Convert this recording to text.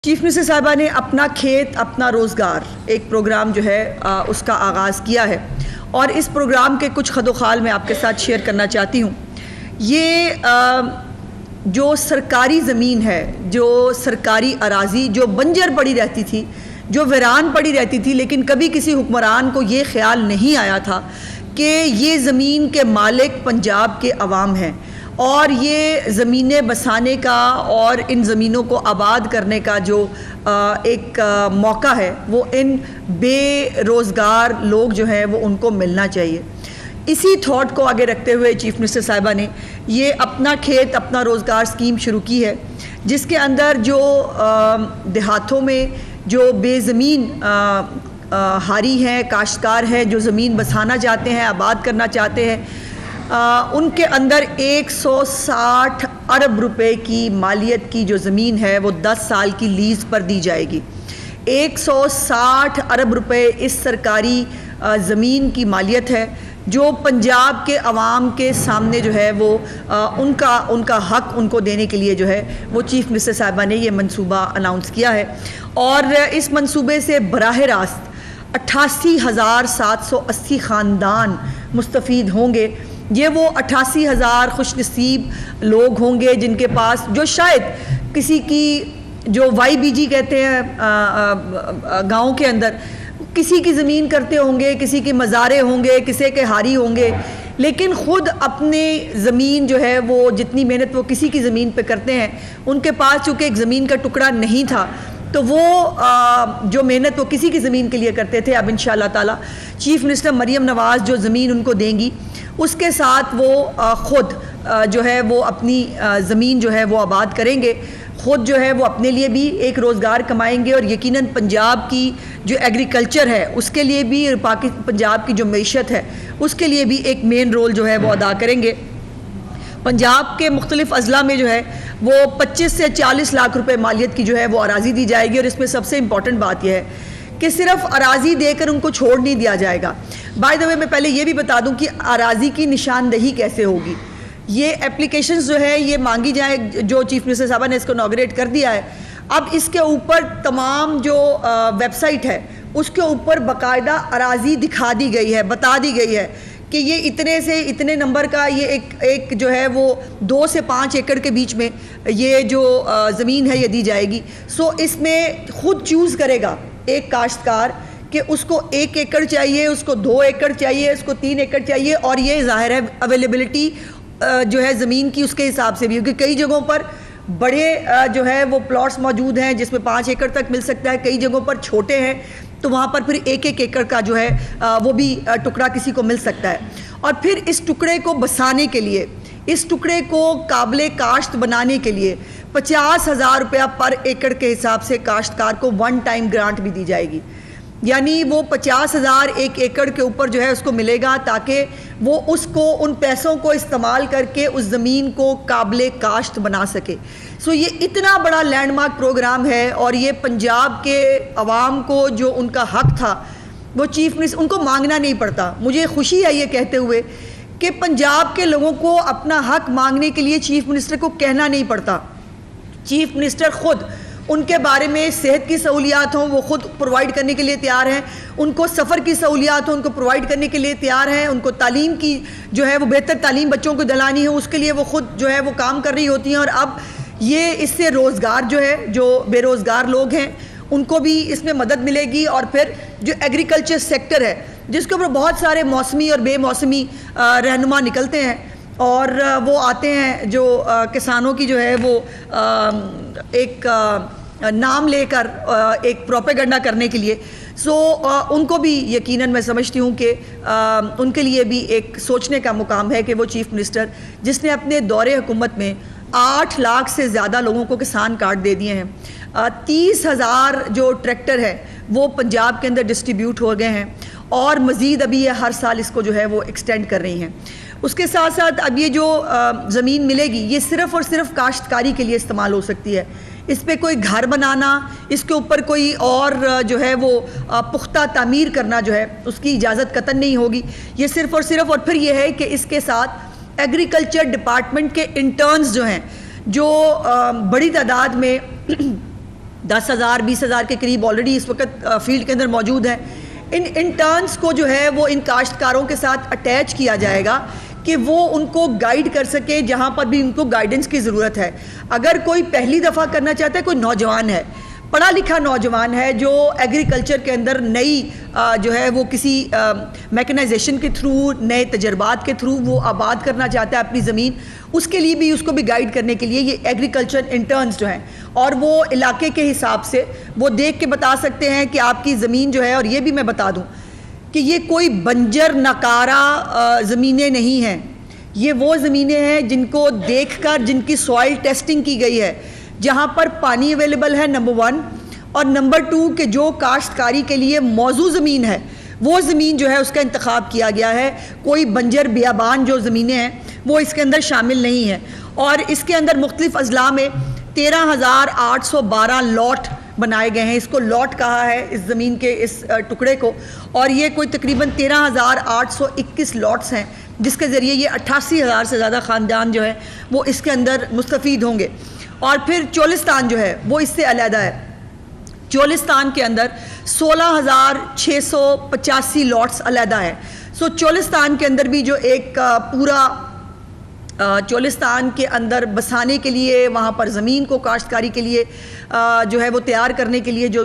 Chief minister साहिबा ने अपना खेत अपना रोज़गार एक प्रोग्राम जो है उसका आगाज़ किया है और इस प्रोग्राम के कुछ खदोखाल मैं आपके साथ शेयर करना चाहती हूँ। ये जो सरकारी ज़मीन है, जो सरकारी अराज़ी जो बंजर पड़ी रहती थी, जो वीरान पड़ी रहती थी, लेकिन कभी किसी हुक्मरान को ये ख्याल नहीं आया था कि ये ज़मीन के मालिक पंजाब के अवाम हैं और ये ज़मीनें बसाने का और इन ज़मीनों को आबाद करने का जो एक मौका है वो इन बेरोज़गार लोग जो हैं वो उनको मिलना चाहिए। इसी थॉट को आगे रखते हुए चीफ मिनिस्टर साहिबा ने ये अपना खेत अपना रोज़गार स्कीम शुरू की है, जिसके अंदर जो देहातों में जो बेज़मीन हारी हैं, काश्तकार हैं, जो ज़मीन बसाना चाहते हैं, आबाद करना चाहते हैं, उनके अंदर 160 अरब रुपए की मालियत की जो ज़मीन है वो 10 साल की लीज़ पर दी जाएगी। 160 अरब रुपए इस सरकारी ज़मीन की मालियत है जो पंजाब के अवाम के सामने जो है वो उनका हक़ उनको देने के लिए जो है वो चीफ मिनिस्टर साहिबा ने ये मंसूबा अनाउंस किया है और इस मंसूबे से बराह रास्त 88,780 ख़ानदान मुस्तफ़ीद होंगे। ये वो 88,000 खुशनसीब लोग होंगे जिनके पास जो शायद किसी की जो YBG कहते हैं गाँव के अंदर किसी की ज़मीन करते होंगे, किसी के मज़ारे होंगे, किसी के हारी होंगे, लेकिन ख़ुद अपने ज़मीन जो है वो जितनी मेहनत वो किसी की ज़मीन पे करते हैं, उनके पास चूँकि एक ज़मीन का टुकड़ा नहीं था तो वो जो मेहनत वो किसी की ज़मीन के लिए करते थे, अब इंशाअल्लाह ताला चीफ़ मिनिस्टर मरियम नवाज़ जो ज़मीन उनको देंगी उसके साथ वो ख़ुद जो है वो अपनी ज़मीन जो है वो आबाद करेंगे, ख़ुद जो है वो अपने लिए भी एक रोज़गार कमाएंगे और यकीनन पंजाब की जो एग्रीकल्चर है उसके लिए भी और पंजाब की जो मईशत है उसके लिए भी एक मेन रोल जो है वो अदा करेंगे। पंजाब के मुख्तलिफ़ अज़ला में जो है वो 25 से 40 लाख रुपए मालियत की जो है वो अराज़ी दी जाएगी और इसमें सबसे इम्पॉर्टेंट बात यह है कि सिर्फ अराज़ी देकर उनको छोड़ नहीं दिया जाएगा। बाय द वे मैं पहले ये भी बता दूं कि अराज़ी की निशानदही कैसे होगी। ये एप्लीकेशंस जो है ये मांगी जाए, जो चीफ मिनिस्टर साहब ने इसको इनॉग्रेट कर दिया है। अब इसके ऊपर तमाम जो वेबसाइट है उसके ऊपर बाकायदा अराज़ी दिखा दी गई है, बता दी गई है कि ये इतने से इतने नंबर का ये एक जो है वो 2 से 5 एकड़ के बीच में ये जो ज़मीन है ये दी जाएगी। सो इसमें ख़ुद चूज़ करेगा एक काश्तकार कि उसको 1 एकड़ चाहिए, उसको 2 एकड़ चाहिए, उसको 3 एकड़ चाहिए और ये ज़ाहिर है अवेलेबिलिटी जो है ज़मीन की उसके हिसाब से भी, क्योंकि कई जगहों पर बड़े जो है वो प्लॉट्स मौजूद हैं जिसमें 5 एकड़ तक मिल सकता है, कई जगहों पर छोटे हैं तो वहाँ पर फिर 1-1 एकड़ का जो है वो भी टुकड़ा किसी को मिल सकता है। और फिर इस टुकड़े को बसाने के लिए, इस टुकड़े को काबिले काश्त बनाने के लिए 50,000 रुपया पर एकड़ के हिसाब से काश्तकार को 1 टाइम ग्रांट भी दी जाएगी। यानी वो 50,000 एक एकड़ के ऊपर जो है उसको मिलेगा ताकि वो उसको उन पैसों को इस्तेमाल करके उस ज़मीन को काबिले काश्त बना सके। सो ये इतना बड़ा लैंडमार्क प्रोग्राम है और ये पंजाब के अवाम को जो उनका हक़ था वो चीफ मिनिस्टर उनको मांगना नहीं पड़ता। मुझे खुशी है ये कहते हुए कि पंजाब के लोगों को अपना हक़ मांगने के लिए चीफ मिनिस्टर को कहना नहीं पड़ता। चीफ मिनिस्टर ख़ुद उनके बारे में सेहत की सहूलियात हों वो ख़ुद प्रोवाइड करने के लिए तैयार हैं, उनको सफ़र की सहूलियात हों उनको प्रोवाइड करने के लिए तैयार हैं, उनको तालीम की जो है वो बेहतर तालीम बच्चों को दिलानी हो उसके लिए वो ख़ुद जो है वो काम कर रही होती हैं। और अब ये इससे रोज़गार जो है, जो बेरोज़गार लोग हैं उनको भी इसमें मदद मिलेगी और फिर जो एग्रीकल्चर सेक्टर है जिसके ऊपर बहुत सारे मौसमी और बेमौसमी रहनुमा निकलते हैं और वो आते हैं जो किसानों की जो है वो एक नाम लेकर एक प्रोपेगेंडा करने के लिए। सो उनको भी यकीनन मैं समझती हूँ कि उनके लिए भी एक सोचने का मुकाम है कि वो चीफ मिनिस्टर जिसने अपने दौरे हुकूमत में 8 लाख से ज़्यादा लोगों को किसान कार्ड दे दिए हैं, 30,000 जो ट्रैक्टर है वो पंजाब के अंदर डिस्ट्रीब्यूट हो गए हैं और मज़ीद अभी ये हर साल इसको जो है वो एक्सटेंड कर रही हैं। उसके साथ साथ अब ये जो ज़मीन मिलेगी ये सिर्फ़ और सिर्फ काश्तकारी के लिए इस्तेमाल हो सकती है। इस पर कोई घर बनाना, इसके ऊपर कोई और जो है वो पुख्ता तामीर करना जो है उसकी इजाज़त कतई नहीं होगी। ये सिर्फ़ और सिर्फ और फिर ये है कि इसके साथ एग्रीकल्चर डिपार्टमेंट के इंटर्न्स जो हैं जो बड़ी तादाद में 10,000 20,000 के करीब ऑलरेडी इस वक्त फील्ड के अंदर मौजूद हैं। इन इंटर्न्स को जो है वो इन काश्तकारों के साथ अटैच किया जाएगा कि वो उनको गाइड कर सके जहाँ पर भी उनको गाइडेंस की ज़रूरत है। अगर कोई पहली दफ़ा करना चाहता है, कोई नौजवान है, पढ़ा लिखा नौजवान है जो एग्रीकल्चर के अंदर नई जो है वो किसी मैकेनाइजेशन के थ्रू, नए तजर्बात के थ्रू वो आबाद करना चाहता है अपनी ज़मीन, उसके लिए भी उसको भी गाइड करने के लिए ये एग्रीकल्चर इंटर्न्स जो हैं, और वो इलाके के हिसाब से वो देख के बता सकते हैं कि आपकी ज़मीन जो है, और ये भी मैं बता दूँ कि ये कोई बंजर नकारा ज़मीनें नहीं हैं, ये वो ज़मीनें हैं जिनको देखकर, जिनकी सॉइल टेस्टिंग की गई है, जहाँ पर पानी अवेलेबल है नंबर 1, और नंबर 2 कि जो काश्तकारी के लिए मौजू ज़मीन है वो ज़मीन जो है उसका इंतखाब किया गया है। कोई बंजर बियाबान जो ज़मीनें हैं वो इसके अंदर शामिल नहीं है। और इसके अंदर मुख्तलिफ़ अजला में 13,812 लॉट बनाए गए हैं। इसको लॉट कहा है इस ज़मीन के इस टुकड़े को, और ये कोई तकरीबन 13,821 लॉट्स हैं जिसके ज़रिए ये 88,000 से ज़्यादा ख़ानदान जो है वो इसके अंदर मुस्तफ़ीद होंगे। और फिर चोलिस्तान जो है वो इससे अलहदा है। चोलिस्तान के अंदर 16,685 लॉट्स अलहदा है। सो चोलिस्तान के अंदर भी जो एक पूरा चोलिस्तान के अंदर बसाने के लिए, वहाँ पर ज़मीन को काश्तकारी के लिए जो है वो तैयार करने के लिए जो